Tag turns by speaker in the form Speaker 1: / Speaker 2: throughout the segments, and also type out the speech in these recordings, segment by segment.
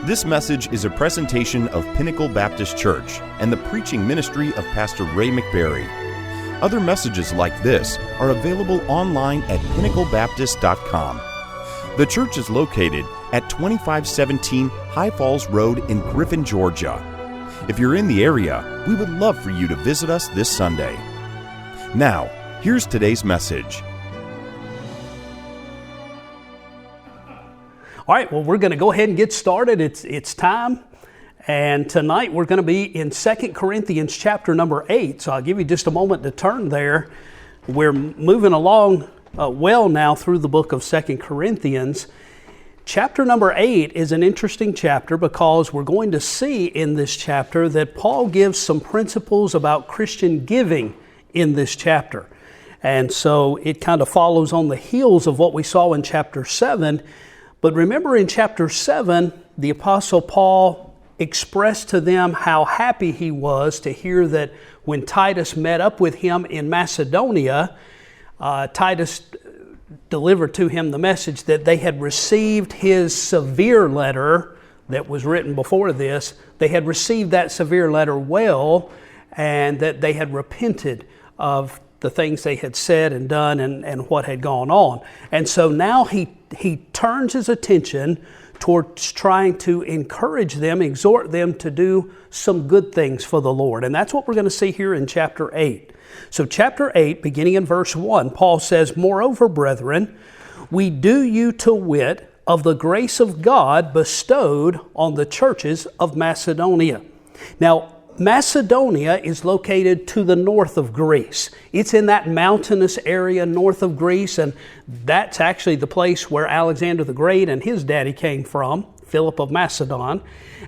Speaker 1: This message is a presentation of Pinnacle Baptist Church and the preaching ministry of Pastor Ray McBerry. Other messages like this are available online at pinnaclebaptist.com. The church is located at 2517 High Falls Road in Griffin, Georgia. If you're in the area, we would love for you to visit us this Sunday. Now, here's today's message.
Speaker 2: All right, well, we're going to go ahead and get started. It's time. And tonight we're going to be in 2 Corinthians chapter number 8. So I'll give you just a moment to turn there. We're moving along well now through the book of 2 Corinthians. Chapter number 8 is an interesting chapter because we're going to see in this chapter that Paul gives some principles about Christian giving in this chapter. And so it kind of follows on the heels of what we saw in chapter 7. But remember in chapter 7, the Apostle Paul expressed to them how happy he was to hear that when Titus met up with him in Macedonia, Titus delivered to him the message that they had received his severe letter that was written before this. They had received that severe letter well, and that they had repented of the things they had said and done and what had gone on. And so now he turns his attention towards trying to encourage them, exhort them to do some good things for the Lord. And that's what we're going to see here in chapter 8. So chapter 8, beginning in verse 1, Paul says, "Moreover, brethren, we do you to wit of the grace of God bestowed on the churches of Macedonia." Now, Macedonia is located to the north of Greece. It's in that mountainous area north of Greece, and that's actually the place where Alexander the Great and his daddy came from, Philip of Macedon.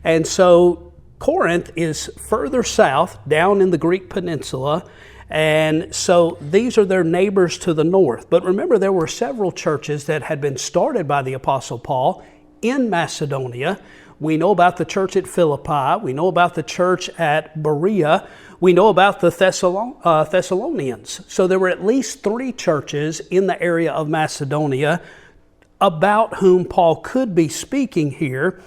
Speaker 2: And so Corinth is further south, down in the Greek peninsula, and so these are their neighbors to the north. But remember, there were several churches that had been started by the Apostle Paul in Macedonia. We know about the church at Philippi. We know about the church at Berea. We know about the Thessalonians. So there were at least 3 churches in the area of Macedonia about whom Paul could be speaking here.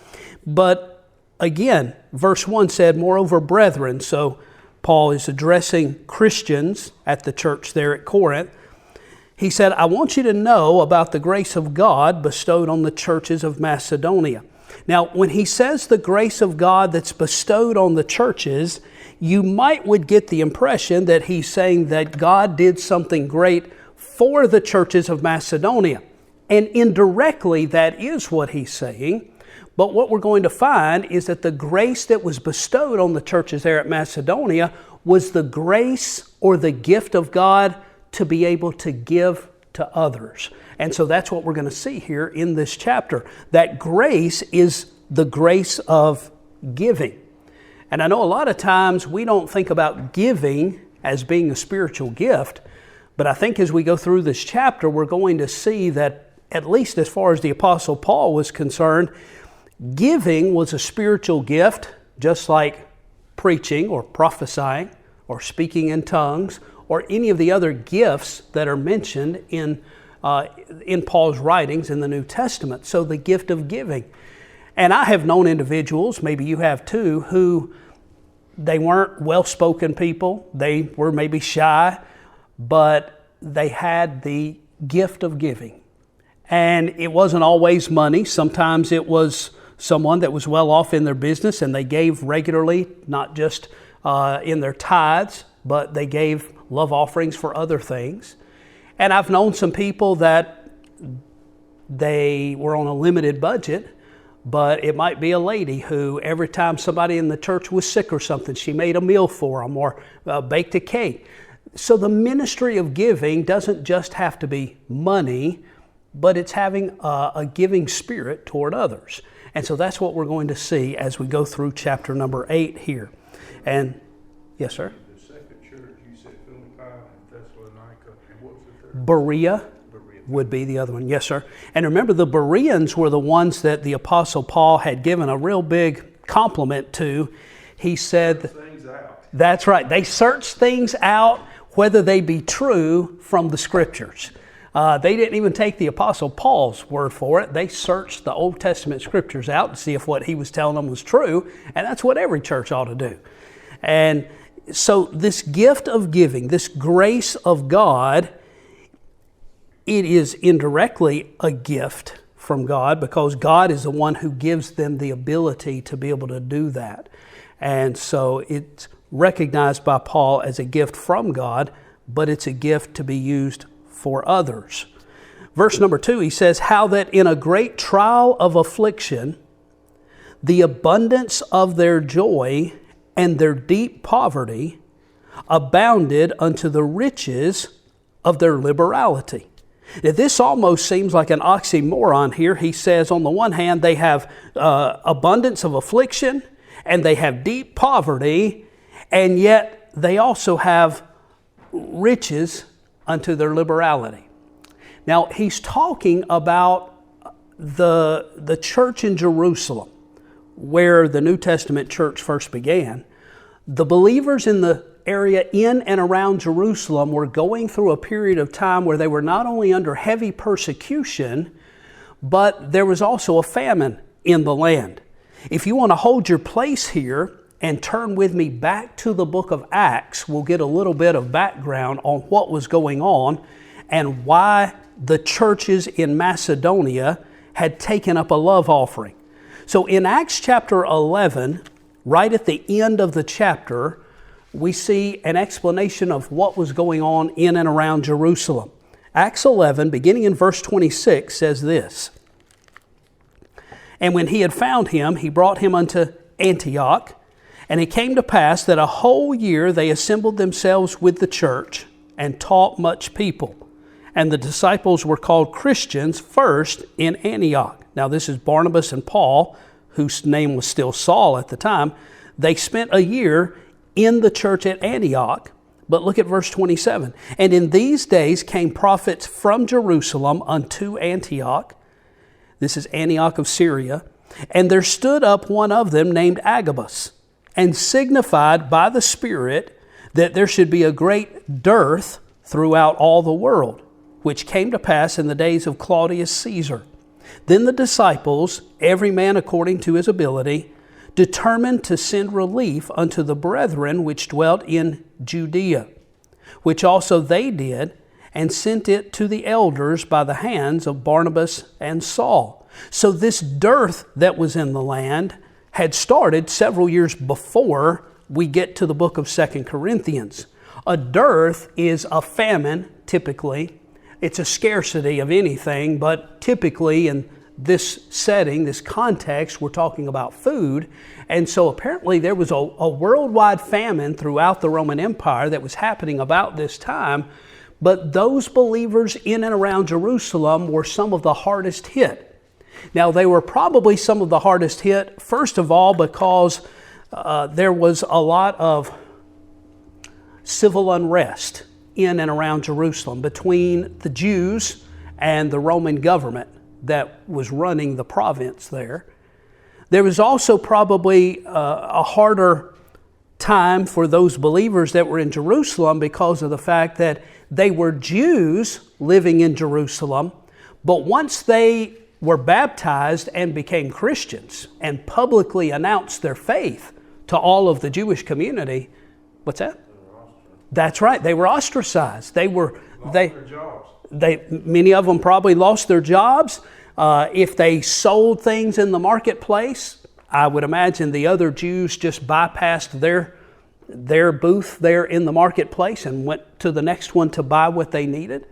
Speaker 2: But again, verse 1 said, "Moreover, brethren." So Paul is addressing Christians at the church there at Corinth. He said, "I want you to know about the grace of God bestowed on the churches of Macedonia." Now, when he says the grace of God that's bestowed on the churches, you would get the impression that he's saying that God did something great for the churches of Macedonia. And indirectly, that is what he's saying. But what we're going to find is that the grace that was bestowed on the churches there at Macedonia was the grace or the gift of God to be able to give to others. And so that's what we're going to see here in this chapter. That grace is the grace of giving. And I know a lot of times we don't think about giving as being a spiritual gift, but I think as we go through this chapter, we're going to see that, at least as far as the Apostle Paul was concerned, giving was a spiritual gift, just like preaching or prophesying or speaking in tongues or any of the other gifts that are mentioned in Paul's writings in the New Testament. So the gift of giving. And I have known individuals, maybe you have too, who they weren't well-spoken people. They were maybe shy, but they had the gift of giving. And it wasn't always money. Sometimes it was someone that was well off in their business and they gave regularly, not just in their tithes, but they gave love offerings for other things. And I've known some people that they were on a limited budget, but it might be a lady who every time somebody in the church was sick or something, she made a meal for them or baked a cake. So the ministry of giving doesn't just have to be money, but it's having a giving spirit toward others. And so that's what we're going to see as we go through chapter number 8 here. And yes, sir?
Speaker 3: The second church, you said Philippi and Thessalonica, and what was the third?
Speaker 2: Berea would be the other one. Yes, sir. And remember, the Bereans were the ones that the Apostle Paul had given a real big compliment to. He said,
Speaker 3: things out.
Speaker 2: That's right. They search things out, whether they be true from the Scriptures. They didn't even take the Apostle Paul's word for it. They searched the Old Testament scriptures out to see if what he was telling them was true, and that's what every church ought to do. And so this gift of giving, this grace of God, it is indirectly a gift from God because God is the one who gives them the ability to be able to do that. And so it's recognized by Paul as a gift from God, but it's a gift to be used for others. Verse number 2, he says, how that in a great trial of affliction, the abundance of their joy and their deep poverty abounded unto the riches of their liberality. Now, this almost seems like an oxymoron here. He says, on the one hand, they have abundance of affliction and they have deep poverty, and yet they also have riches unto their liberality. Now, he's talking about the church in Jerusalem, where the New Testament church first began. The believers in the area in and around Jerusalem were going through a period of time where they were not only under heavy persecution, but there was also a famine in the land. If you want to hold your place here and turn with me back to the book of Acts, we'll get a little bit of background on what was going on and why the churches in Macedonia had taken up a love offering. So in Acts chapter 11, right at the end of the chapter, we see an explanation of what was going on in and around Jerusalem. Acts 11, beginning in verse 26, says this, and when he had found him, he brought him unto Antioch, and it came to pass that a whole year they assembled themselves with the church and taught much people. And the disciples were called Christians first in Antioch. Now this is Barnabas and Paul, whose name was still Saul at the time. They spent a year in the church at Antioch. But look at verse 27. And in these days came prophets from Jerusalem unto Antioch. This is Antioch of Syria. And there stood up one of them named Agabus, and signified by the Spirit that there should be a great dearth throughout all the world, which came to pass in the days of Claudius Caesar. Then the disciples, every man according to his ability, determined to send relief unto the brethren which dwelt in Judea, which also they did, and sent it to the elders by the hands of Barnabas and Saul. So this dearth that was in the land had started several years before we get to the book of 2 Corinthians. A dearth is a famine, typically. It's a scarcity of anything, but typically in this setting, this context, we're talking about food. And so apparently there was a worldwide famine throughout the Roman Empire that was happening about this time. But those believers in and around Jerusalem were some of the hardest hit. Now, they were probably some of the hardest hit, first of all, because there was a lot of civil unrest in and around Jerusalem between the Jews and the Roman government that was running the province there. There was also probably a harder time for those believers that were in Jerusalem because of the fact that they were Jews living in Jerusalem, but once they were baptized and became Christians and publicly announced their faith to all of the Jewish community, what's that? That's right. They were ostracized. Many of them probably lost their jobs. If they sold things in the marketplace, I would imagine the other Jews just bypassed their booth there in the marketplace and went to the next one to buy what they needed.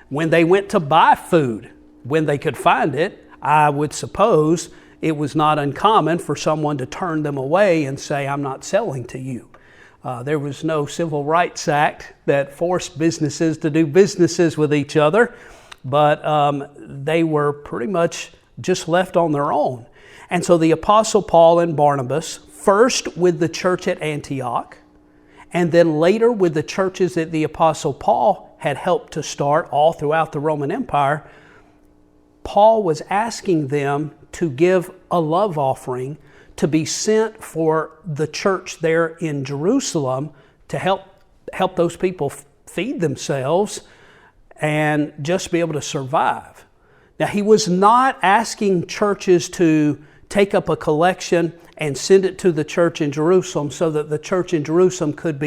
Speaker 2: When they went to buy food, when they could find it, I would suppose it was not uncommon for someone to turn them away and say, I'm not selling to you. There was no Civil Rights Act that forced businesses to do businesses with each other, but they were pretty much just left on their own. And so the Apostle Paul and Barnabas, first with the church at Antioch, and then later with the churches that the Apostle Paul had helped to start all throughout the Roman Empire, Paul was asking them to give a love offering to be sent for the church there in Jerusalem to help those people feed themselves and just be able to survive. Now, he was not asking churches to take up a collection and send it to the church in Jerusalem so that the church in Jerusalem could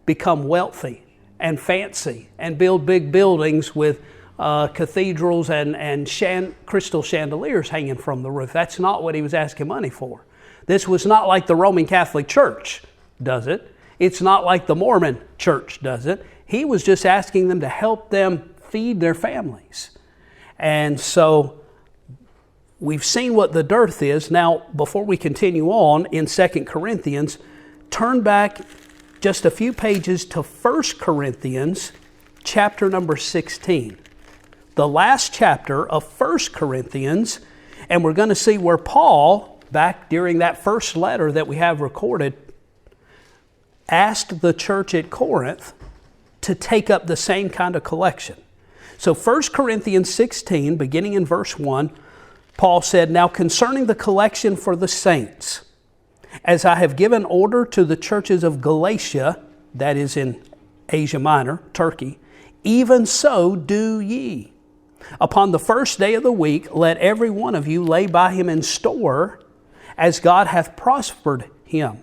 Speaker 2: become wealthy and fancy and build big buildings with cathedrals and crystal chandeliers hanging from the roof. That's not what he was asking money for. This was not like the Roman Catholic Church does it. It's not like the Mormon Church does it. He was just asking them to help them feed their families. And so we've seen what the dearth is. Now, before we continue on in 2 Corinthians, turn back just a few pages to 1 Corinthians chapter number 16. The last chapter of 1 Corinthians, and we're going to see where Paul, back during that first letter that we have recorded, asked the church at Corinth to take up the same kind of collection. So 1 Corinthians 16, beginning in verse 1, Paul said, "Now concerning the collection for the saints, as I have given order to the churches of Galatia," that is in Asia Minor, Turkey, "even so do ye. Upon the first day of the week, let every one of you lay by him in store, as God hath prospered him,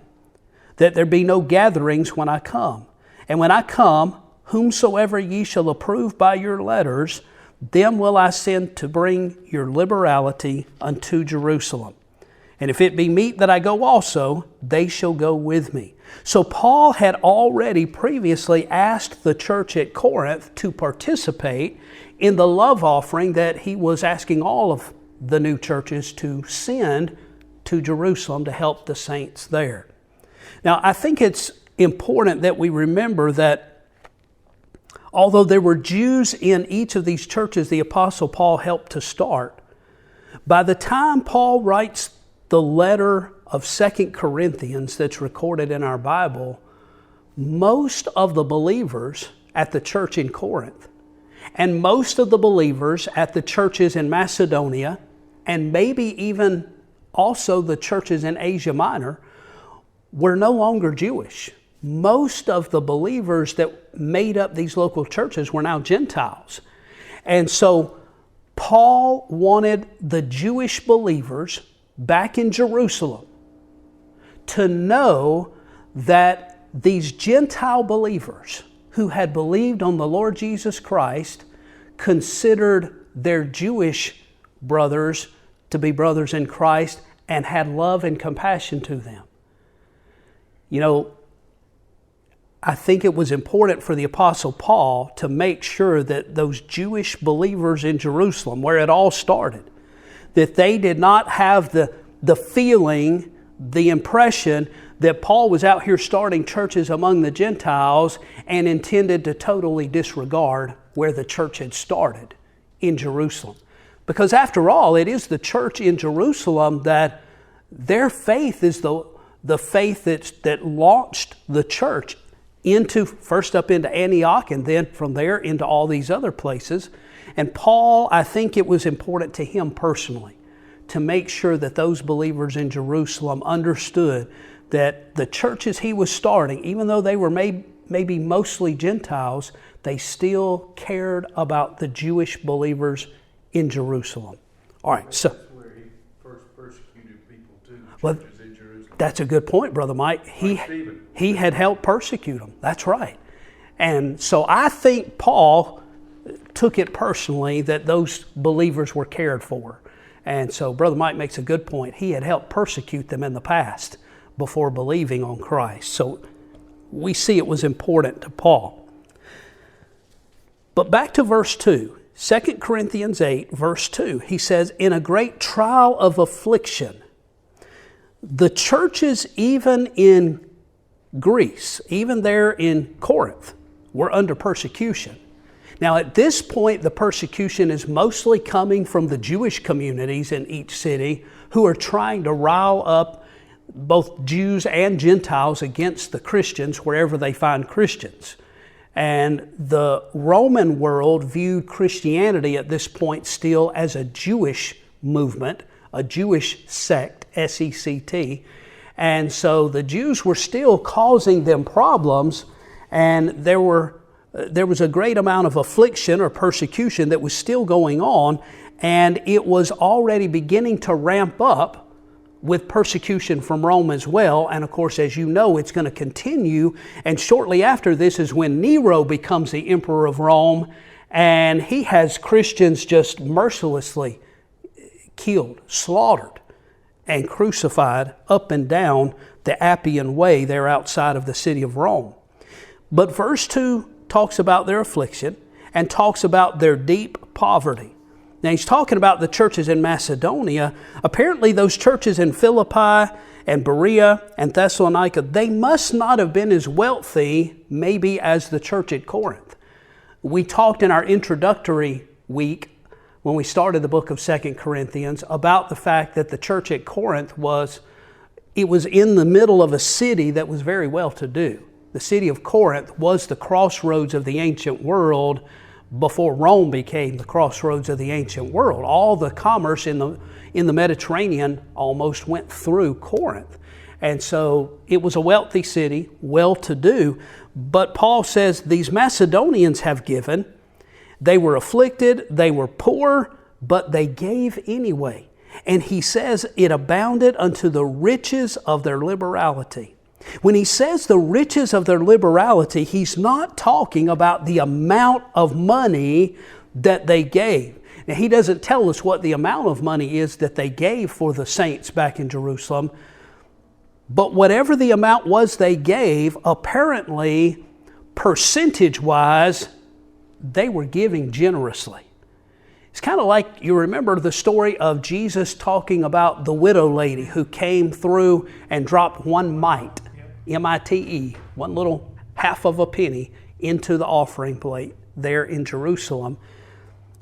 Speaker 2: that there be no gatherings when I come. And when I come, whomsoever ye shall approve by your letters, them will I send to bring your liberality unto Jerusalem. And if it be meet that I go also, they shall go with me." So Paul had already previously asked the church at Corinth to participate in the love offering that he was asking all of the new churches to send to Jerusalem to help the saints there. Now, I think it's important that we remember that although there were Jews in each of these churches the Apostle Paul helped to start, by the time Paul writes the letter of 2 Corinthians that's recorded in our Bible, most of the believers at the church in Corinth and most of the believers at the churches in Macedonia and maybe even also the churches in Asia Minor were no longer Jewish. Most of the believers that made up these local churches were now Gentiles. And so Paul wanted the Jewish believers back in Jerusalem to know that these Gentile believers who had believed on the Lord Jesus Christ considered their Jewish brothers to be brothers in Christ and had love and compassion to them. You know, I think it was important for the Apostle Paul to make sure that those Jewish believers in Jerusalem, where it all started, that they did not have the feeling, the impression that Paul was out here starting churches among the Gentiles and intended to totally disregard where the church had started in Jerusalem. Because after all, it is the church in Jerusalem that their faith is the faith that launched the church first up into Antioch and then from there into all these other places. And Paul, I think it was important to him personally to make sure that those believers in Jerusalem understood that the churches he was starting, even though they were maybe mostly Gentiles, they still cared about the Jewish believers in Jerusalem. All right, so
Speaker 3: That's where he first persecuted people too,
Speaker 2: Well,
Speaker 3: churches in Jerusalem.
Speaker 2: that's a good point, Brother Mike. He had helped persecute them. That's right. And so I think Paul took it personally that those believers were cared for. And so Brother Mike makes a good point. He had helped persecute them in the past before believing on Christ. So we see it was important to Paul. But back to verse 2. 2 Corinthians 8, verse 2, he says, "In a great trial of affliction, the churches even in Greece, even there in Corinth, were under persecution." Now at this point, the persecution is mostly coming from the Jewish communities in each city who are trying to rile up both Jews and Gentiles against the Christians wherever they find Christians. And the Roman world viewed Christianity at this point still as a Jewish movement, a Jewish sect, S-E-C-T. And so the Jews were still causing them problems, and there were there was a great amount of affliction or persecution that was still going on, and it was already beginning to ramp up with persecution from Rome as well. And of course, as you know, it's going to continue. And shortly after this is when Nero becomes the emperor of Rome, and he has Christians just mercilessly killed, slaughtered, and crucified up and down the Appian Way there outside of the city of Rome. But verse 2 talks about their affliction and talks about their deep poverty. Now he's talking about the churches in Macedonia. Apparently those churches in Philippi and Berea and Thessalonica, they must not have been as wealthy maybe as the church at Corinth. We talked in our introductory week when we started the book of 2 Corinthians about the fact that the church at Corinth was in the middle of a city that was very well-to-do. The city of Corinth was the crossroads of the ancient world before Rome became the crossroads of the ancient world. All the commerce in the Mediterranean almost went through Corinth. And so it was a wealthy city, well-to-do. But Paul says these Macedonians have given. They were afflicted, they were poor, but they gave anyway. And he says it abounded unto the riches of their liberality. When he says the riches of their liberality, he's not talking about the amount of money that they gave. Now, he doesn't tell us what the amount of money is that they gave for the saints back in Jerusalem. But whatever the amount was they gave, apparently, percentage-wise, they were giving generously. It's kind of like, you remember the story of Jesus talking about the widow lady who came through and dropped one mite, M-I-T-E, one little half of a penny into the offering plate there in Jerusalem.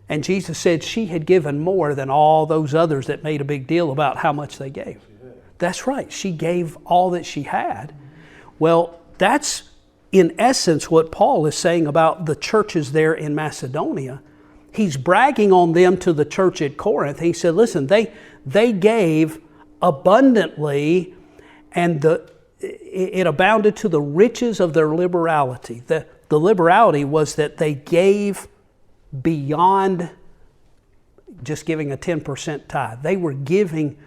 Speaker 2: And Jesus said she had given more than all those others that made a big deal about how much they gave. That's right. She gave all that she had. Well, that's in essence what Paul is saying about the churches there in Macedonia. He's bragging on them to the church at Corinth. He said, listen, they gave abundantly, and it abounded to the riches of their liberality. The liberality was that they gave beyond just giving a 10% tithe. They were giving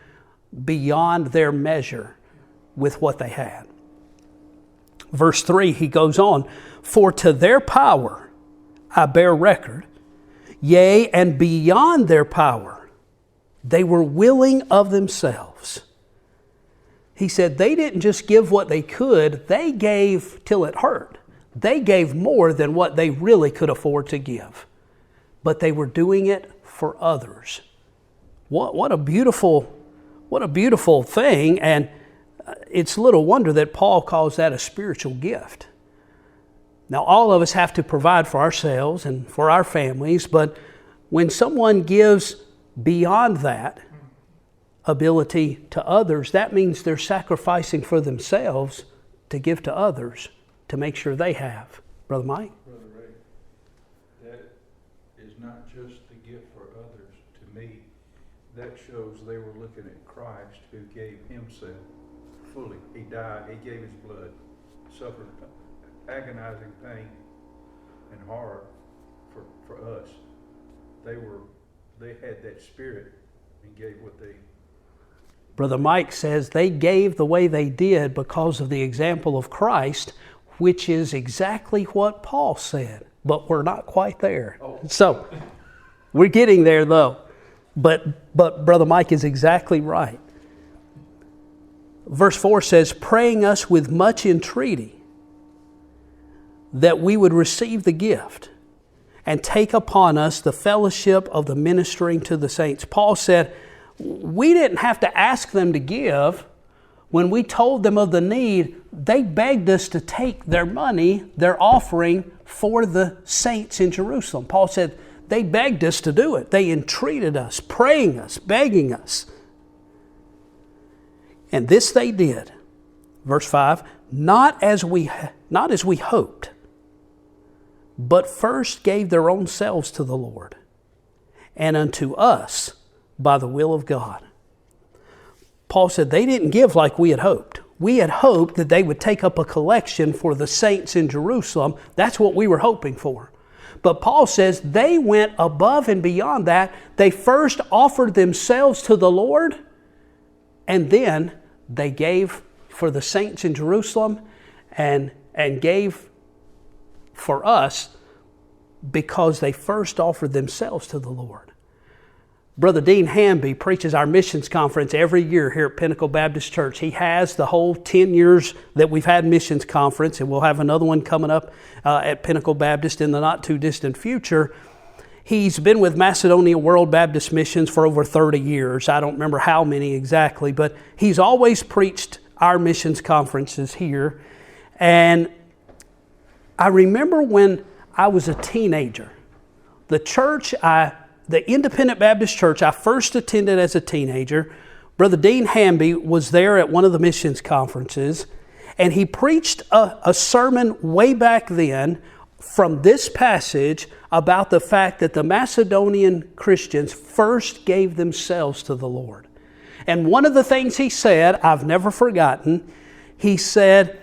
Speaker 2: beyond their measure with what they had. Verse 3, he goes on, for to their power I bear record, yea, and beyond their power, they were willing of themselves. He said they didn't just give what they could, they gave till it hurt. They gave more than what they really could afford to give. But they were doing it for others. What a beautiful thing, and it's little wonder that Paul calls that a spiritual gift. Now, all of us have to provide for ourselves and for our families, but when someone gives beyond that ability to others, that means they're sacrificing for themselves to give to others to make sure they have. Brother Mike?
Speaker 3: Brother Ray, that is not just the gift for others. To me, that shows they were looking at Christ who gave himself fully. He died, he gave his blood, suffered agonizing pain and horror for us. They had that spirit and gave what they...
Speaker 2: Brother Mike says they gave the way they did because of the example of Christ, which is exactly what Paul said, but we're not quite there. So, we're getting there though. But Brother Mike is exactly right. Verse 4 says, praying us with much entreaty that we would receive the gift and take upon us the fellowship of the ministering to the saints. Paul said, we didn't have to ask them to give. When we told them of the need, they begged us to take their money, their offering for the saints in Jerusalem. Paul said they begged us to do it. They entreated us, praying us, begging us. And this they did. Verse 5, not as we hoped, but first gave their own selves to the Lord, and unto us by the will of God. Paul said they didn't give like we had hoped. We had hoped that they would take up a collection for the saints in Jerusalem. That's what we were hoping for. But Paul says they went above and beyond that. They first offered themselves to the Lord, and then they gave for the saints in Jerusalem and gave for us because they first offered themselves to the Lord. Brother Dean Hamby preaches our missions conference every year here at Pinnacle Baptist Church. He has the whole 10 years that we've had missions conference, and we'll have another one coming up at Pinnacle Baptist in the not too distant future. He's been with Macedonia World Baptist Missions for over 30 years. I don't remember how many exactly, but he's always preached our missions conferences here. And I remember when I was a teenager, the Independent Baptist Church I first attended as a teenager, Brother Dean Hamby was there at one of the missions conferences, and he preached a sermon way back then from this passage about the fact that the Macedonian Christians first gave themselves to the Lord. And one of the things he said, I've never forgotten, he said,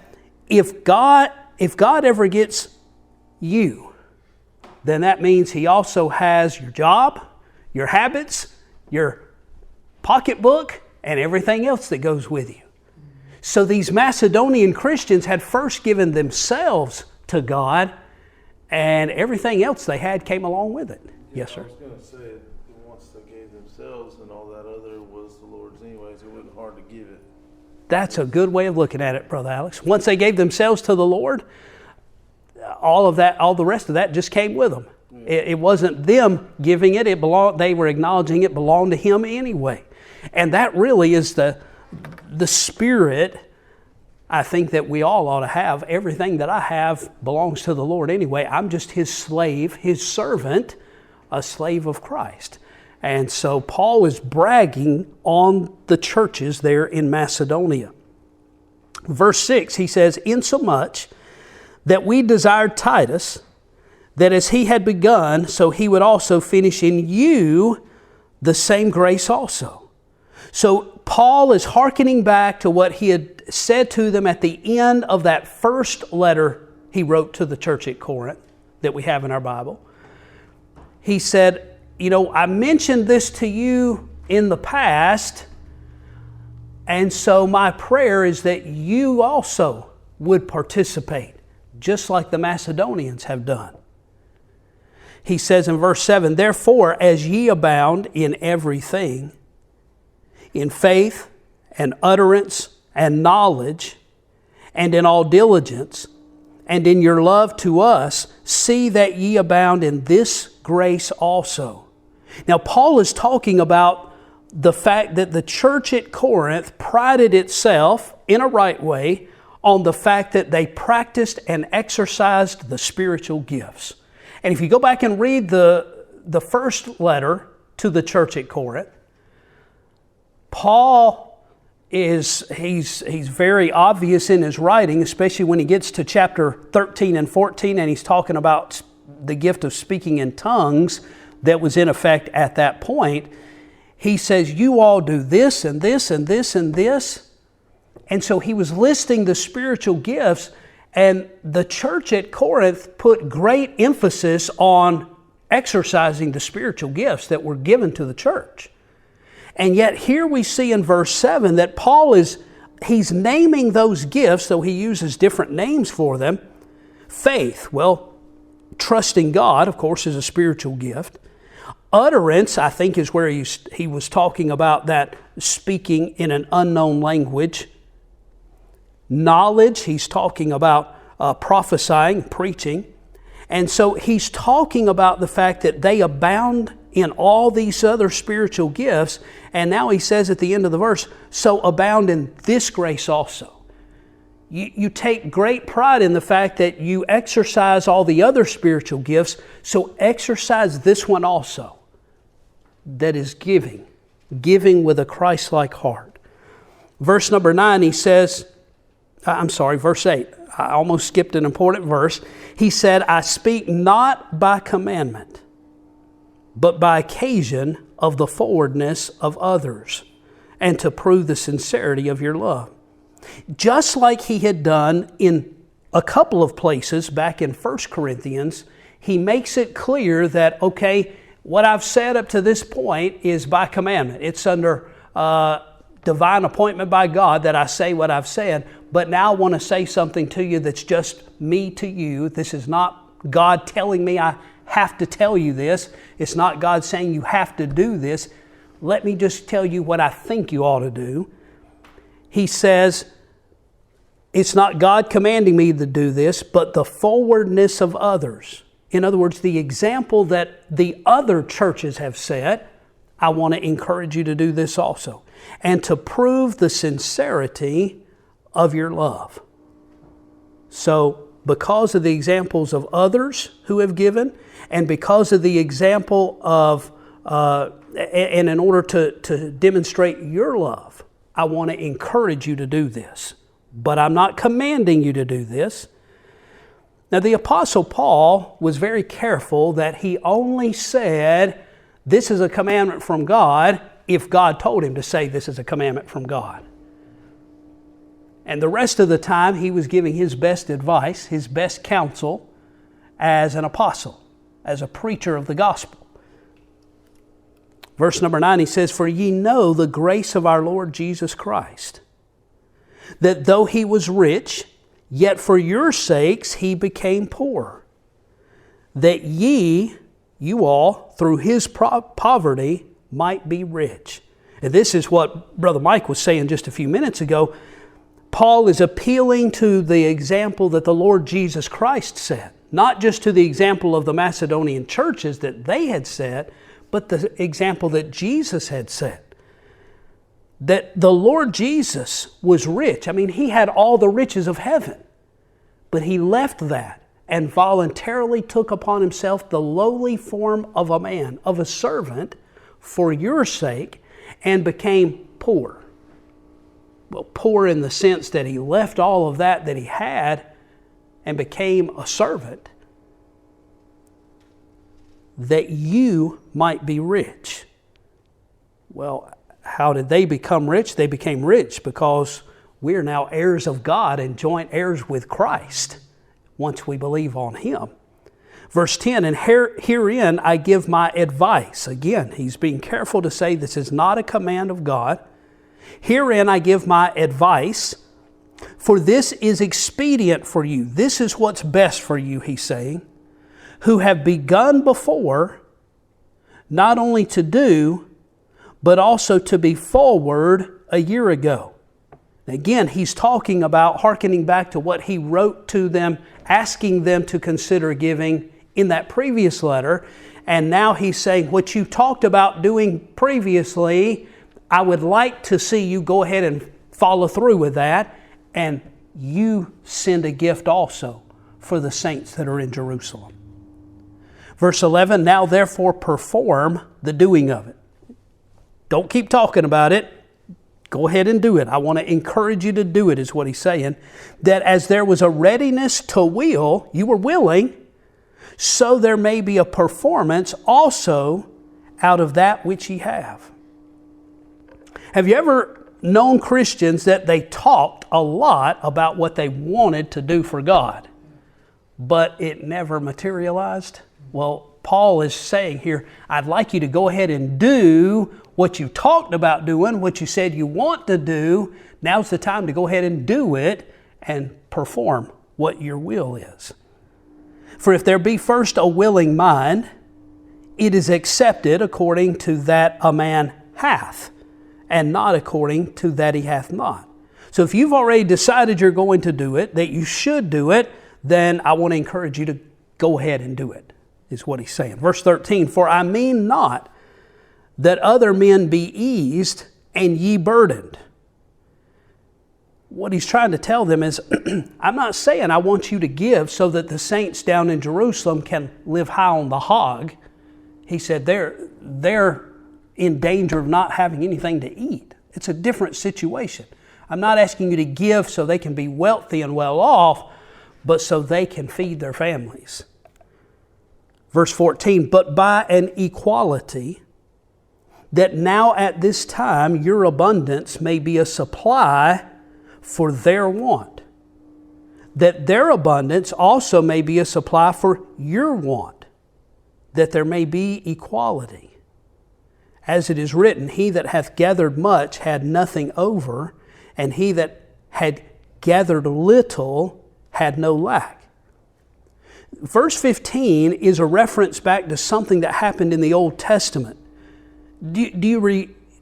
Speaker 2: if God ever gets you, then that means He also has your job, your habits, your pocketbook, and everything else that goes with you. So these Macedonian Christians had first given themselves to God, and everything else they had came along with it. Yes, sir.
Speaker 4: I was going to say, once they gave themselves and all that other was the Lord's anyways, it wasn't hard to give it.
Speaker 2: That's a good way of looking at it, Brother Alex. Once they gave themselves to the Lord, all the rest of that just came with them. It wasn't them giving it. They were acknowledging it belonged to Him anyway. And that really is the spirit I think that we all ought to have. Everything that I have belongs to the Lord anyway. I'm just His slave, His servant, a slave of Christ. And so Paul is bragging on the churches there in Macedonia. Verse 6, he says, insomuch that we desired Titus, that as he had begun, so he would also finish in you the same grace also. So Paul is hearkening back to what he had said to them at the end of that first letter he wrote to the church at Corinth that we have in our Bible. He said, I mentioned this to you in the past, and so my prayer is that you also would participate, just like the Macedonians have done. He says in verse 7, therefore, as ye abound in everything, in faith and utterance and knowledge, and in all diligence, and in your love to us, see that ye abound in this grace also. Now, Paul is talking about the fact that the church at Corinth prided itself in a right way on the fact that they practiced and exercised the spiritual gifts. And if you go back and read the first letter to the church at Corinth, Paul he's very obvious in his writing, especially when he gets to chapter 13 and 14, and he's talking about the gift of speaking in tongues that was in effect at that point. He says, you all do this and this and this and this. And so he was listing the spiritual gifts, and the church at Corinth put great emphasis on exercising the spiritual gifts that were given to the church. And yet here we see in verse 7 that Paul he's naming those gifts, though he uses different names for them. Faith, well, trusting God, of course, is a spiritual gift. Utterance, I think, is where he was talking about that speaking in an unknown language. Knowledge, he's talking about prophesying, preaching. And so he's talking about the fact that they abound in all these other spiritual gifts. And now he says at the end of the verse, so abound in this grace also. You take great pride in the fact that you exercise all the other spiritual gifts, so exercise this one also, that is giving with a Christ-like heart. Verse number 9, he says, verse 8. I almost skipped an important verse. He said, I speak not by commandment, but by occasion of the forwardness of others, and to prove the sincerity of your love. Just like he had done in a couple of places back in 1 Corinthians, he makes it clear that, okay, what I've said up to this point is by commandment. It's under divine appointment by God that I say what I've said, but now I want to say something to you that's just me to you. This is not God telling me I have to tell you this. It's not God saying you have to do this. Let me just tell you what I think you ought to do. He says, it's not God commanding me to do this, but the forwardness of others. In other words, the example that the other churches have set, I want to encourage you to do this also. And to prove the sincerity of your love. So, because of the examples of others who have given, and because of the example of, and in order to demonstrate your love, I want to encourage you to do this. But I'm not commanding you to do this. Now, the Apostle Paul was very careful that he only said, this is a commandment from God, if God told him to say this is a commandment from God. And the rest of the time, he was giving his best advice, his best counsel as an apostle, as a preacher of the gospel. Verse number 9, he says, for ye know the grace of our Lord Jesus Christ, that though he was rich, yet for your sakes he became poor, that ye, you all, through his poverty, might be rich. And this is what Brother Mike was saying just a few minutes ago. Paul is appealing to the example that the Lord Jesus Christ set, not just to the example of the Macedonian churches that they had set, but the example that Jesus had set. That the Lord Jesus was rich. I mean, he had all the riches of heaven, but he left that and voluntarily took upon himself the lowly form of a man, of a servant, for your sake, and became poor. Well, poor in the sense that he left all of that he had and became a servant, that you might be rich. Well, how did they become rich? They became rich because we are now heirs of God and joint heirs with Christ once we believe on Him. Verse 10, and herein I give my advice. Again, he's being careful to say this is not a command of God. Herein I give my advice, for this is expedient for you. This is what's best for you, he's saying, who have begun before, not only to do, but also to be forward a year ago. Again, he's talking about hearkening back to what he wrote to them, asking them to consider giving in that previous letter. And now he's saying, what you talked about doing previously, I would like to see you go ahead and follow through with that. And you send a gift also for the saints that are in Jerusalem. Verse 11, now therefore perform the doing of it. Don't keep talking about it. Go ahead and do it. I want to encourage you to do it, is what he's saying. That as there was a readiness to will, you were willing, so there may be a performance also out of that which ye have. Have you ever known Christians that they talked a lot about what they wanted to do for God, but it never materialized? Well, Paul is saying here, I'd like you to go ahead and do what you talked about doing, what you said you want to do. Now's the time to go ahead and do it and perform what your will is. For if there be first a willing mind, it is accepted according to that a man hath, and not according to that he hath not. So if you've already decided you're going to do it, that you should do it, then I want to encourage you to go ahead and do it, is what he's saying. Verse 13, for I mean not that other men be eased and ye burdened. What he's trying to tell them is, I'm not saying I want you to give so that the saints down in Jerusalem can live high on the hog. He said they're in danger of not having anything to eat. It's a different situation. I'm not asking you to give so they can be wealthy and well off, but so they can feed their families. Verse 14, but by an equality, that now at this time your abundance may be a supply for their want, that their abundance also may be a supply for your want, that there may be equality. As it is written, he that hath gathered much had nothing over, and he that had gathered little had no lack. Verse 15 is a reference back to something that happened in the Old Testament. Do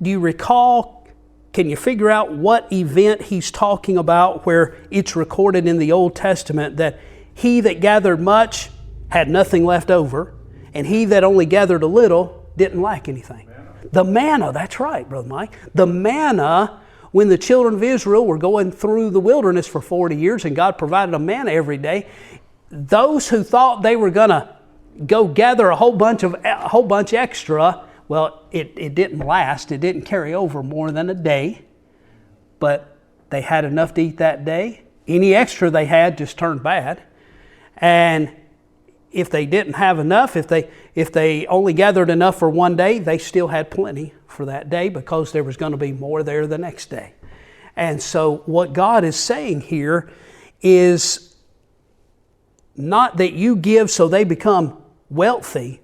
Speaker 2: you recall, can you figure out what event he's talking about where it's recorded in the Old Testament that he that gathered much had nothing left over, and he that only gathered a little didn't lack anything? The manna, that's right, Brother Mike. The manna, when the children of Israel were going through the wilderness for 40 years and God provided them manna every day, those who thought they were going to go gather a whole bunch extra, well, it didn't last. It didn't carry over more than a day, but they had enough to eat that day. Any extra they had just turned bad. And if they didn't have enough, if they only gathered enough for one day, they still had plenty for that day because there was going to be more there the next day. And so what God is saying here is not that you give so they become wealthy,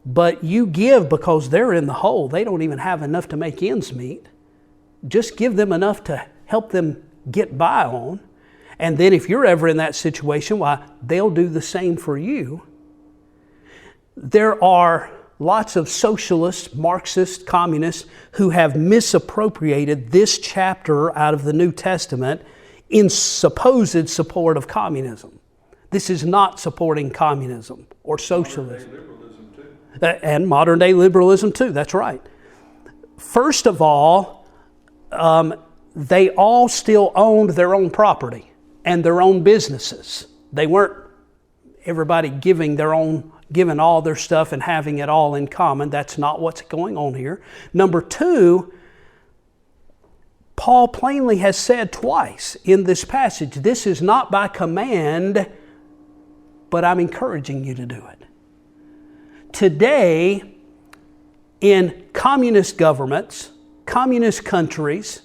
Speaker 2: but you give because they're in the hole. They don't even have enough to make ends meet. Just give them enough to help them get by on. And then if you're ever in that situation, why, they'll do the same for you. There are lots of socialists, Marxists, communists who have misappropriated this chapter out of the New Testament in supposed support of communism. This is not supporting communism or socialism.
Speaker 3: Modern-day liberalism too.
Speaker 2: And modern day liberalism too, that's right. First of all, they all still owned their own property and their own businesses. They weren't everybody giving all their stuff and having it all in common. That's not what's going on here. Number two, Paul plainly has said twice in this passage, this is not by command, but I'm encouraging you to do it. Today, in communist governments, communist countries,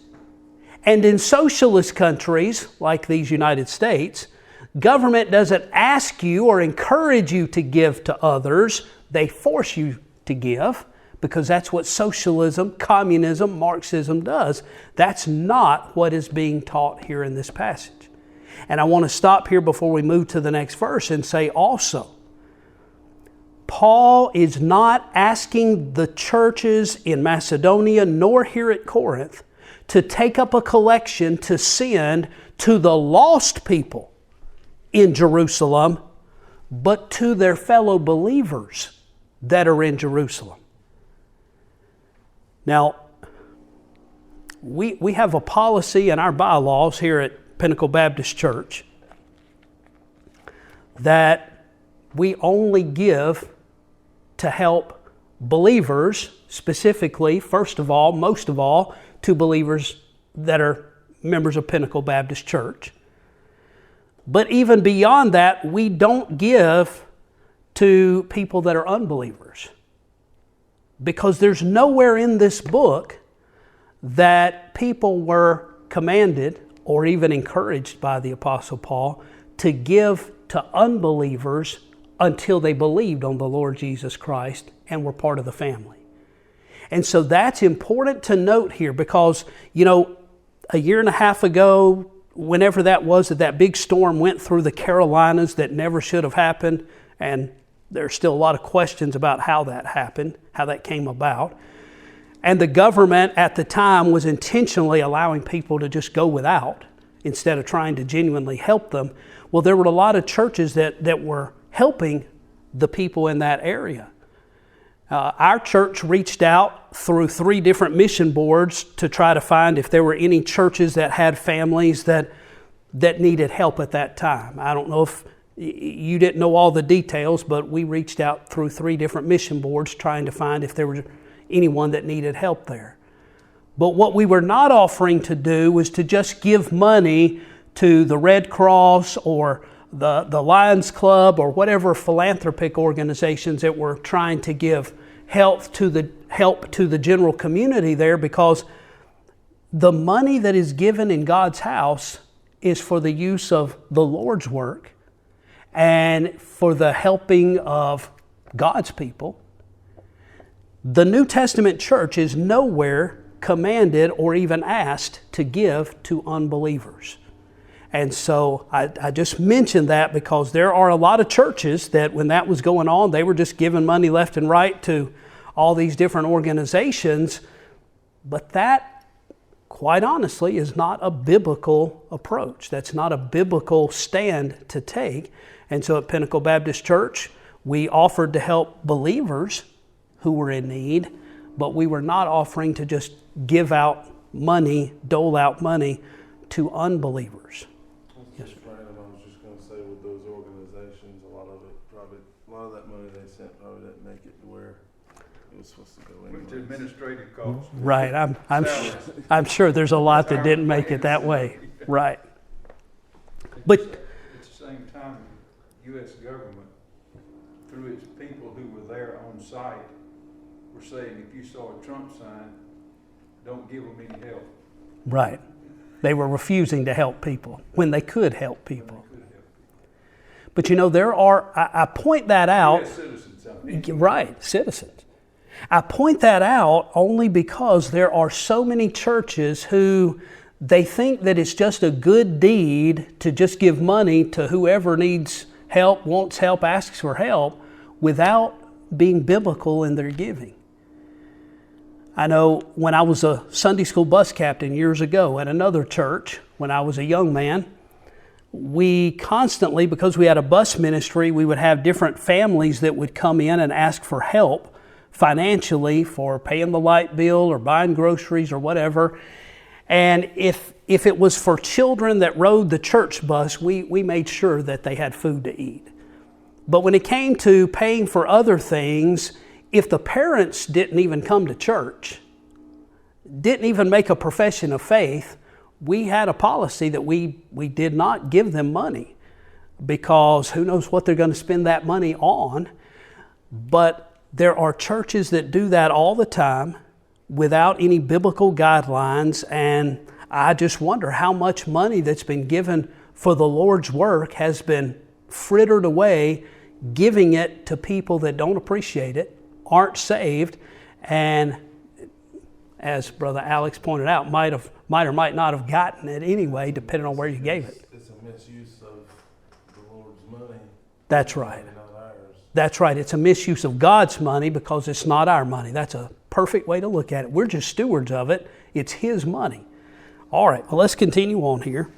Speaker 2: and in socialist countries like these United States, government doesn't ask you or encourage you to give to others. They force you to give because that's what socialism, communism, Marxism does. That's not what is being taught here in this passage. And I want to stop here before we move to the next verse and say also, Paul is not asking the churches in Macedonia nor here at Corinth to take up a collection to send to the lost people in Jerusalem, but to their fellow believers that are in Jerusalem. Now, we have a policy in our bylaws here at Pinnacle Baptist Church that we only give to help believers, specifically, first of all, most of all, to believers that are members of Pinnacle Baptist Church. But even beyond that, we don't give to people that are unbelievers. Because there's nowhere in this book that people were commanded or even encouraged by the Apostle Paul to give to unbelievers until they believed on the Lord Jesus Christ and were part of the family. And so that's important to note here because, a year and a half ago, whenever that was, that big storm went through the Carolinas that never should have happened, and there's still a lot of questions about how that happened, how that came about. And the government at the time was intentionally allowing people to just go without instead of trying to genuinely help them. Well, there were a lot of churches that were helping the people in that area. Our church reached out through 3 different mission boards to try to find if there were any churches that had families that needed help at that time. I don't know if you didn't know all the details, but we reached out through 3 different mission boards trying to find if there was anyone that needed help there. But what we were not offering to do was to just give money to the Red Cross or the Lions Club or whatever philanthropic organizations that were trying to give help to the general community there, because the money that is given in God's house is for the use of the Lord's work and for the helping of God's people. The New Testament church is nowhere commanded or even asked to give to unbelievers. And so I just mentioned that because there are a lot of churches that when that was going on, they were just giving money left and right to all these different organizations. But that, quite honestly, is not a biblical approach. That's not a biblical stand to take. And so at Pinnacle Baptist Church, we offered to help believers who were in need, but we were not offering to just give out money, dole out money to unbelievers.
Speaker 4: Yes, Brandon, I was just going to say with those organizations, a lot of that money they sent probably didn't make it to where it was supposed to go anyway.
Speaker 3: Went to administrative costs.
Speaker 2: Right, I'm sure there's a lot that didn't make it that way. Right. But
Speaker 3: at the same time, the U.S. government, through its people who were there on site, were saying if you saw a Trump sign, don't give them any help.
Speaker 2: right. They were refusing to help people when they could help people. But you know, I point that out.
Speaker 3: U.S. citizens, I mean.
Speaker 2: Right, citizens. I point that out only because there are so many churches who they think that it's just a good deed to just give money to whoever needs help, wants help, asks for help, without being biblical in their giving. I know when I was a Sunday school bus captain years ago at another church, when I was a young man, we constantly, because we had a bus ministry, we would have different families that would come in and ask for help financially for paying the light bill or buying groceries or whatever. And if it was for children that rode the church bus, we made sure that they had food to eat. But when it came to paying for other things, if the parents didn't even come to church, didn't even make a profession of faith, we had a policy that we did not give them money, because who knows what they're going to spend that money on. But there are churches that do that all the time without any biblical guidelines, and I just wonder how much money that's been given for the Lord's work has been frittered away, giving it to people that don't appreciate it, aren't saved, and as Brother Alex pointed out, might or might not have gotten it anyway, depending on where you gave it.
Speaker 4: It's a misuse of the Lord's money.
Speaker 2: That's right.
Speaker 4: Not ours.
Speaker 2: That's right. It's a misuse of God's money because it's not our money. That's a perfect way to look at it. We're just stewards of it. It's His money. All right, well, let's continue on here.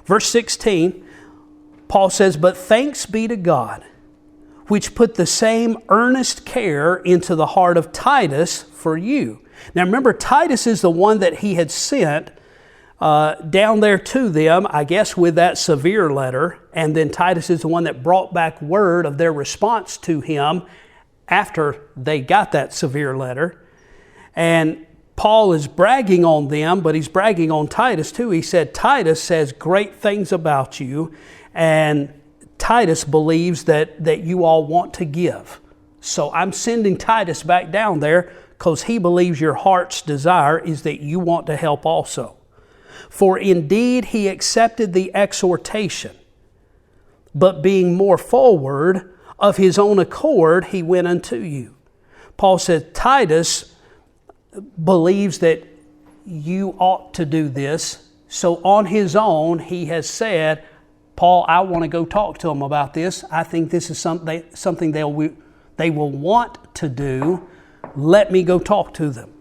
Speaker 2: Verse 16, Paul says, "But thanks be to God, which put the same earnest care into the heart of Titus for you." Now remember, Titus is the one that he had sent down there to them, I guess with that severe letter. And then Titus is the one that brought back word of their response to him after they got that severe letter. And Paul is bragging on them, but he's bragging on Titus too. He said, Titus says great things about you, and Titus believes that you all want to give. So I'm sending Titus back down there because he believes your heart's desire is that you want to help also. For indeed he accepted the exhortation, but being more forward, of his own accord he went unto you. Paul said Titus believes that you ought to do this. So on his own he has said, Paul, I want to go talk to them about this. I think this is something they will want to do. Let me go talk to them.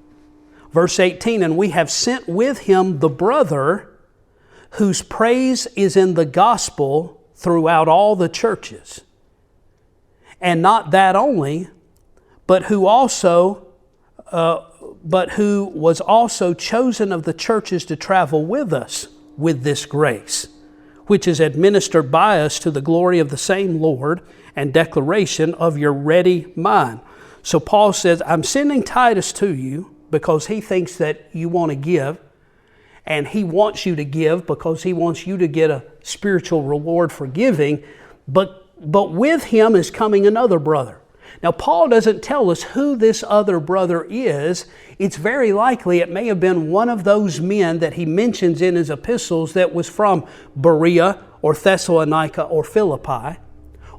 Speaker 2: Verse 18, "And we have sent with him the brother whose praise is in the gospel throughout all the churches. And not that only, but who was also chosen of the churches to travel with us with this grace, which is administered by us to the glory of the same Lord and declaration of your ready mind." So Paul says, I'm sending Titus to you because he thinks that you want to give, and he wants you to give because he wants you to get a spiritual reward for giving. But with him is coming another brother. Now, Paul doesn't tell us who this other brother is. It's very likely it may have been one of those men that he mentions in his epistles that was from Berea or Thessalonica or Philippi.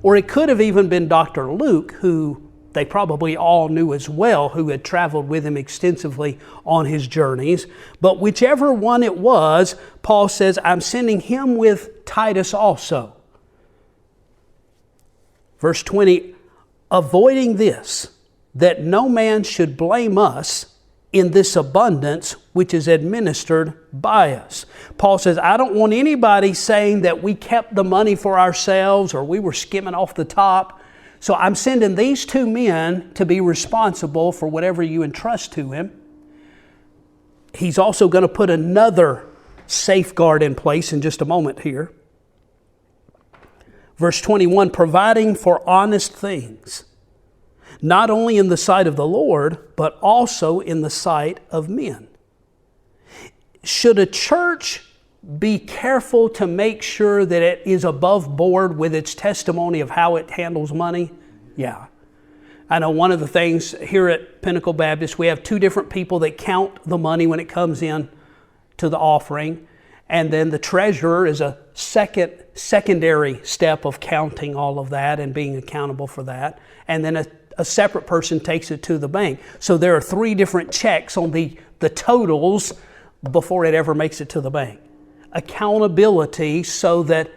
Speaker 2: Or it could have even been Dr. Luke, who they probably all knew as well, who had traveled with him extensively on his journeys. But whichever one it was, Paul says, I'm sending him with Titus also. Verse 20, avoiding this, that no man should blame us in this abundance which is administered by us. Paul says, I don't want anybody saying that we kept the money for ourselves or we were skimming off the top. So I'm sending these two men to be responsible for whatever you entrust to him. He's also going to put another safeguard in place in just a moment here. Verse 21, providing for honest things, not only in the sight of the Lord, but also in the sight of men. Should a church be careful to make sure that it is above board with its testimony of how it handles money? Yeah. I know one of the things here at Pinnacle Baptist, we have two different people that count the money when it comes in to the offering. And then the treasurer is a secondary step of counting all of that and being accountable for that. And then a separate person takes it to the bank. So there are three different checks on the totals before it ever makes it to the bank. Accountability so that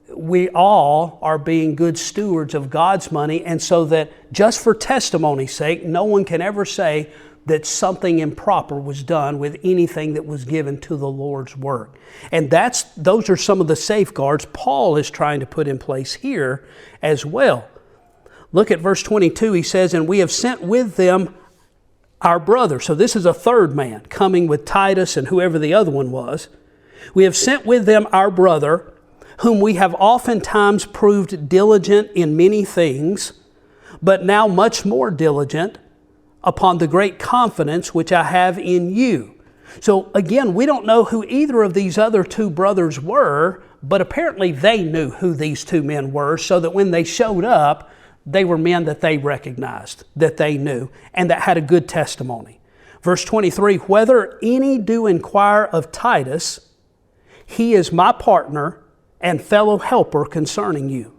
Speaker 2: we all are being good stewards of God's money, and so that just for testimony's sake, no one can ever say that something improper was done with anything that was given to the Lord's work. And those are some of the safeguards Paul is trying to put in place here as well. Look at verse 22. He says, and we have sent with them our brother. So this is a third man coming with Titus and whoever the other one was. We have sent with them our brother, whom we have oftentimes proved diligent in many things, but now much more diligent upon the great confidence which I have in you. So again, we don't know who either of these other two brothers were, but apparently they knew who these two men were, so that when they showed up, they were men that they recognized, that they knew, and that had a good testimony. Verse 23, whether any do inquire of Titus, he is my partner and fellow helper concerning you.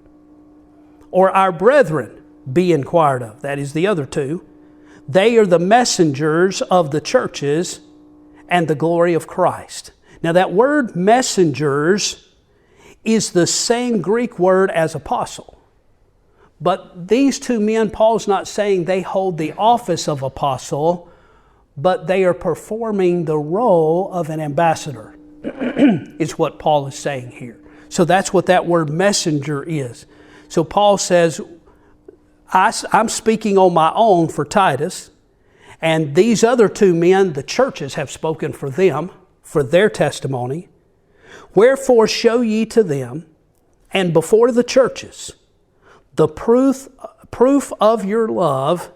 Speaker 2: Or our brethren be inquired of, that is the other two. They are the messengers of the churches and the glory of Christ. Now that word messengers is the same Greek word as apostle. But these two men, Paul's not saying they hold the office of apostle, but they are performing the role of an ambassador, is what Paul is saying here. So that's what that word messenger is. So Paul says, I'm speaking on my own for Titus, and these other two men, the churches have spoken for them, for their testimony. Wherefore show ye to them, and before the churches, the proof of your love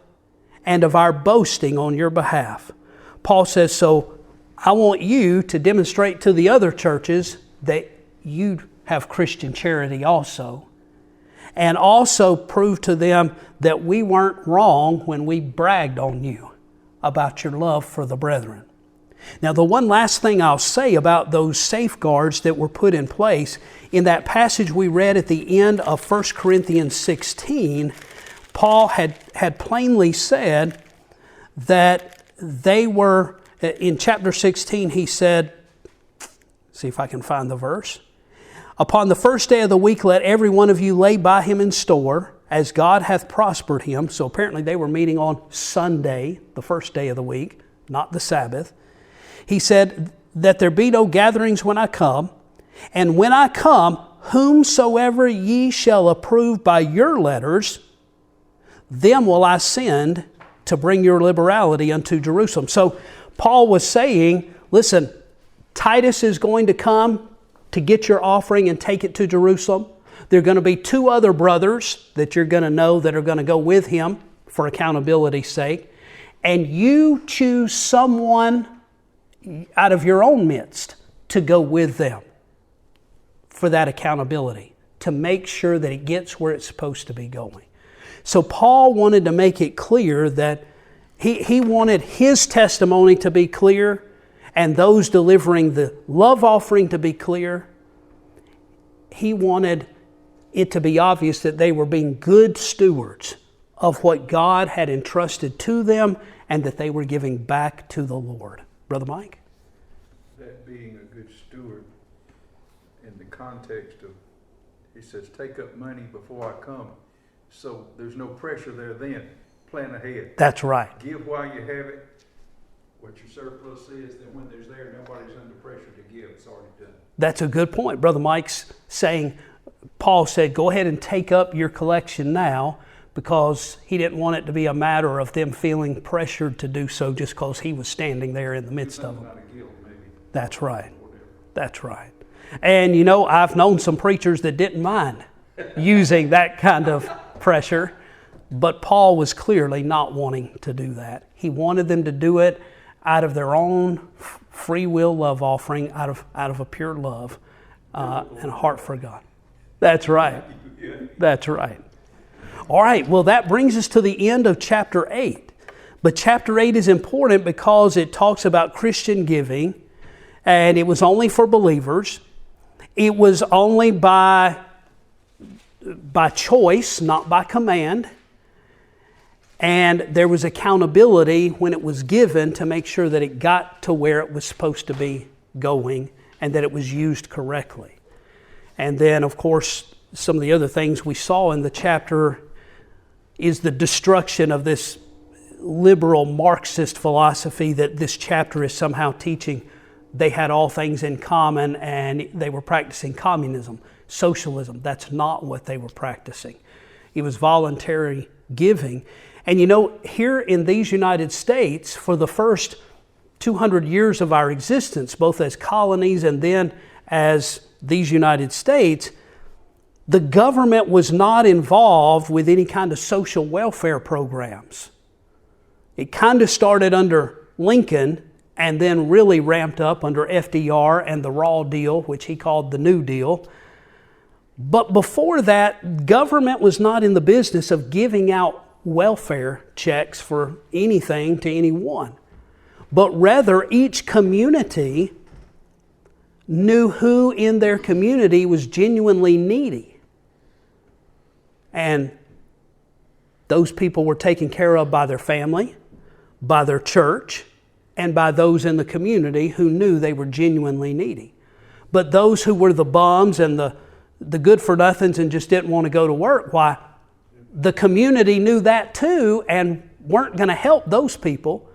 Speaker 2: and of our boasting on your behalf. Paul says, so I want you to demonstrate to the other churches that you have Christian charity also. And also prove to them that we weren't wrong when we bragged on you about your love for the brethren. Now, the one last thing I'll say about those safeguards that were put in place, in that passage we read at the end of 1 Corinthians 16, Paul had plainly said that they were, in chapter 16, he said, see if I can find the verse. Upon the first day of the week, let every one of you lay by him in store, as God hath prospered him. So apparently they were meeting on Sunday, the first day of the week, not the Sabbath. He said that there be no gatherings when I come. And when I come, whomsoever ye shall approve by your letters, them will I send to bring your liberality unto Jerusalem. So Paul was saying, listen, Titus is going to come to get your offering and take it to Jerusalem. There are going to be two other brothers that you're going to know that are going to go with him for accountability's sake. And you choose someone out of your own midst to go with them for that accountability, to make sure that it gets where it's supposed to be going. So Paul wanted to make it clear that he wanted his testimony to be clear, and those delivering the love offering to be clear. He wanted it to be obvious that they were being good stewards of what God had entrusted to them and that they were giving back to the Lord. Brother Mike?
Speaker 3: That being a good steward in the context of, he says, take up money before I come. So there's no pressure there then. Plan ahead.
Speaker 2: That's right.
Speaker 3: Give while you have it. What your surplus is, then when there's there, nobody's under pressure to give. It's already done.
Speaker 2: That's a good point. Brother Mike's saying, Paul said, go ahead and take up your collection now, because he didn't want it to be a matter of them feeling pressured to do so just because he was standing there in the midst of them. That's right. That's right. And you know, I've known some preachers that didn't mind using that kind of pressure, but Paul was clearly not wanting to do that. He wanted them to do it out of their own free will love offering, out of a pure love and a heart for God. That's right. That's right. All right, well, that brings us to the end of chapter 8. But chapter 8 is important because it talks about Christian giving, and it was only for believers. It was only by choice, not by command. And there was accountability when it was given to make sure that it got to where it was supposed to be going and that it was used correctly. And then, of course, some of the other things we saw in the chapter is the destruction of this liberal Marxist philosophy that this chapter is somehow teaching. They had all things in common and they were practicing communism, socialism. That's not what they were practicing. It was voluntary giving. And you know, here in these United States, for the first 200 years of our existence, both as colonies and then as these United States, the government was not involved with any kind of social welfare programs. It kind of started under Lincoln and then really ramped up under FDR and the Raw Deal, which he called the New Deal. But before that, government was not in the business of giving out welfare checks for anything to anyone. But rather, each community knew who in their community was genuinely needy. And those people were taken care of by their family, by their church, and by those in the community who knew they were genuinely needy. But those who were the bums and the good-for-nothings and just didn't want to go to work, why, the community knew that too and weren't going to help those people.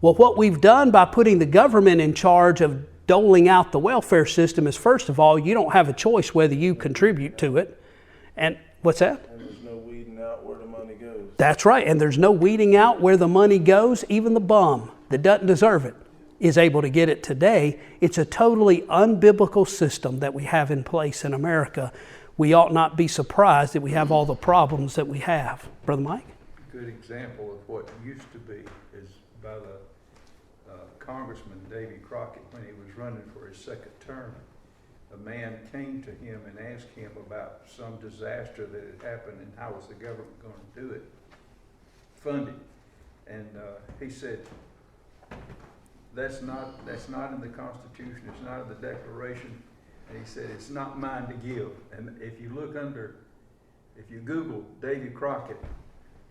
Speaker 2: Well, what we've done by putting the government in charge of doling out the welfare system is, first of all, you don't have a choice whether you contribute to it. And what's that?
Speaker 4: And there's no weeding out where the money goes.
Speaker 2: That's right. And there's no weeding out where the money goes. Even the bum that doesn't deserve it is able to get it today. It's a totally unbiblical system that we have in place in America. We ought not be surprised that we have all the problems that we have. Brother Mike?
Speaker 3: A good example of what used to be is by the Congressman Davy Crockett when he was running for his second term. A man came to him and asked him about some disaster that had happened and how was the government going to do it, fund it. And he said, that's not in the Constitution, it's not in the Declaration. And he said, it's not mine to give. And if you Google Davy Crockett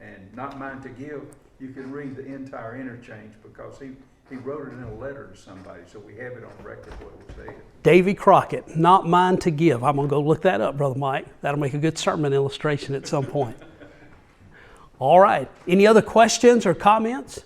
Speaker 3: and not mine to give, you can read the entire interchange because he wrote it in a letter to somebody, so we have it on record what was said.
Speaker 2: Davy Crockett, not mine to give. I'm going to go look that up, Brother Mike. That'll make a good sermon illustration at some point. All right. Any other questions or comments?